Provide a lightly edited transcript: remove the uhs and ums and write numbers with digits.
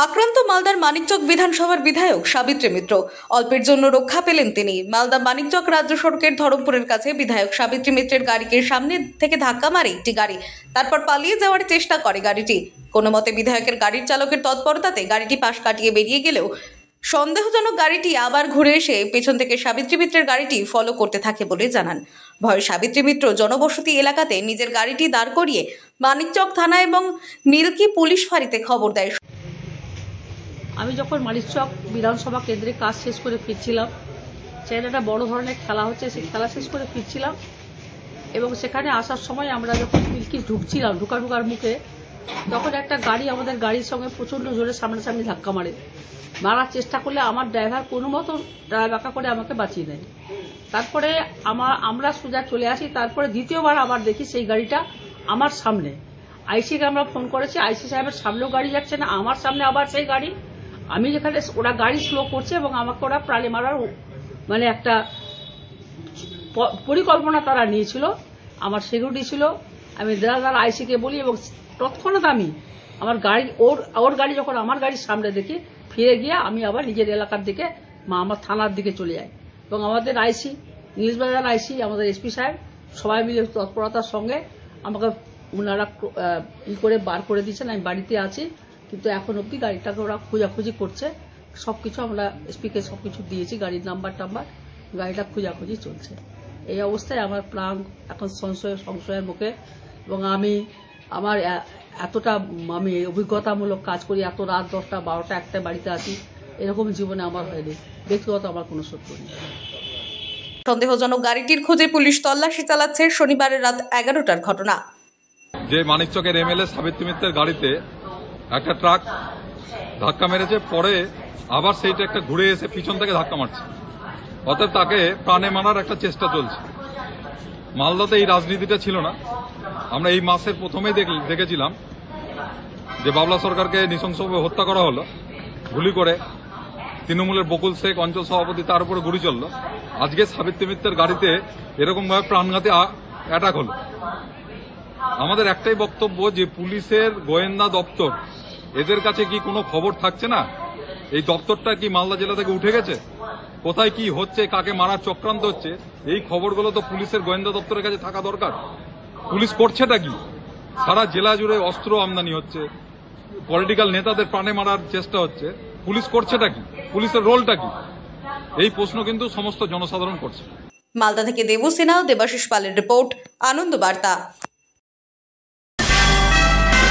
আক্রান্ত মালদার মানিকচক বিধানসভার বিধায়ক সাবিত্রী মিত্র অল্পের জন্য রক্ষা পেলেন তিনি। মালদা মানিকচক রাজ্য সড়কের ধরমপুরের কাছে বিধায়ক সাবিত্রী মিত্রের গাড়িকে সামনে থেকে ধাক্কা মারে একটি গাড়ি, তারপর পালিয়ে যাওয়ার চেষ্টা করে গাড়িটি। কোনো মতে বিধায়কের গাড়ির চালকের তৎপরতাতে গাড়িটি পাশ কাটিয়ে বেরিয়ে গেলেও সন্দেহজনক গাড়িটি আবার ঘুরে এসে পেছন থেকে সাবিত্রী মিত্রের গাড়িটি ফলো করতে থাকে বলে জানান। ভয়ে সাবিত্রী মিত্র জনবসতি এলাকাতে নিজের গাড়িটি দাঁড় করিয়ে মানিকচক থানা এবং মিল্কি পুলিশ ফাঁড়িতে খবর দেয়। আমি যখন মানিকচক বিধানসভা কেন্দ্রে কাজ শেষ করে ফিরছিলাম, সেখানে একটা বড় ধরনের খেলা হচ্ছে, সেই খেলা শেষ করে ফিরছিলাম এবং সেখানে আসার সময় আমরা যখন মিল্কি ঢুকছিলাম, ঢুকার মুখে তখন একটা গাড়ি আমাদের গাড়ির সঙ্গে প্রচণ্ড জোরে সামনাসামনি ধাক্কা মারার চেষ্টা করলে আমার ড্রাইভার কোনো মতো বাঁকা করে আমাকে বাঁচিয়ে নেয়। তারপরে আমরা সোজা চলে আসি। তারপরে দ্বিতীয়বার আবার দেখি সেই গাড়িটা আমার সামনে। আইসিকে আমরা ফোন করেছি, আইসি সাহেবের সামনেও গাড়ি যাচ্ছে না, আমার সামনে আবার সেই গাড়ি। আমি যেখানে ওরা গাড়ি স্লো করছে এবং আমাকে ওরা প্রাণে মারার মানে একটা পরিকল্পনা তারা নিয়েছিল। আমার সিকিউরিটি ছিল, আমি দাঁড়া আইসিকে বলি এবং তৎক্ষণাৎ আমি আমার গাড়ি ওর গাড়ি যখন আমার গাড়ির সামনে দেখি, ফিরে গিয়ে আমি আবার নিজের এলাকার দিকে আমার থানার দিকে চলে যাই এবং আমাদের আইসি, নীলবাজার আইসি, আমাদের এসপি সাহেব সবাই মিলে তৎপরতার সঙ্গে আমাকে ওনারা করে বার করে দিচ্ছেন। আমি বাড়িতে আছি, কিন্তু এখন অব্দি গাড়িটাকে ওরা খোঁজাখুঁজি করছে। সবকিছু আমরা এসপিকে সবকিছু দিয়েছি, গাড়ির নাম্বার গাড়িটা খোঁজাখুঁজি চলছে। এই অবস্থায় আমার প্রাণ এখন সংশয়ের মুখে এবং আমার এতটা আমি অভিজ্ঞতামূলক কাজ করি, এত রাত 10টা 12টা 1টা বাড়িতে আছি, এরকম জীবনে আমার হয়নি। ব্যক্তিগত আমার কোনো শত্রু নেই। সন্দেহজনক গাড়িটির খোঁজে পুলিশ তল্লাশি চালাচ্ছে। শনিবারের রাত 11টার ঘটনা। যে মানিকচকের এমএলএ সাবিত্রী মিত্রের গাড়িতে একটা ট্রাক ধাক্কা মেরেছে, পরে আবার সেইটা একটা ঘুরে এসে পিছন থেকে ধাক্কা মারছে। অতএব তাকে প্রাণে মারার একটা চেষ্টা চলছে। মালদাতে এই রাজনীতিটা ছিল না। আমরা এই মাসের প্রথমেই দেখেছিলাম যে বাবলা সরকারকে নৃশংসভাবে হত্যা করা হলো গুলি করে। তৃণমূলের বকুল শেখ অঞ্চল সভাপতি, তার উপরে গুলি চলল। আজকে সাবিত্রী মিত্রের গাড়িতে এরকমভাবে প্রাণঘাতী অ্যাটাক হলো। আমাদের একটাই বক্তব্য যে পুলিশের গোয়েন্দা দপ্তর, এদের কাছে কি কোনো খবর থাকছে না? এই দপ্তরটা কি মালদা জেলা থেকে উঠে গেছে? কোথায় কি হচ্ছে, কাকে মারার চক্রান্ত হচ্ছে, এই খবরগুলো তো পুলিশের গোয়েন্দা দপ্তরের কাছে থাকা দরকার। পুলিশ করছেটা কি? সারা জেলা জুড়ে অস্ত্র আমদানি হচ্ছে, পলিটিক্যাল নেতাদের প্রাণে মারার চেষ্টা হচ্ছে। পুলিশ করছেটা কি? পুলিশের রোলটা কি? এই প্রশ্ন কিন্তু সমস্ত জনসাধারণ করছে। মালদা থেকে দেবু সিনহা, দেবাশিস পালের রিপোর্ট, আনন্দ বার্তা।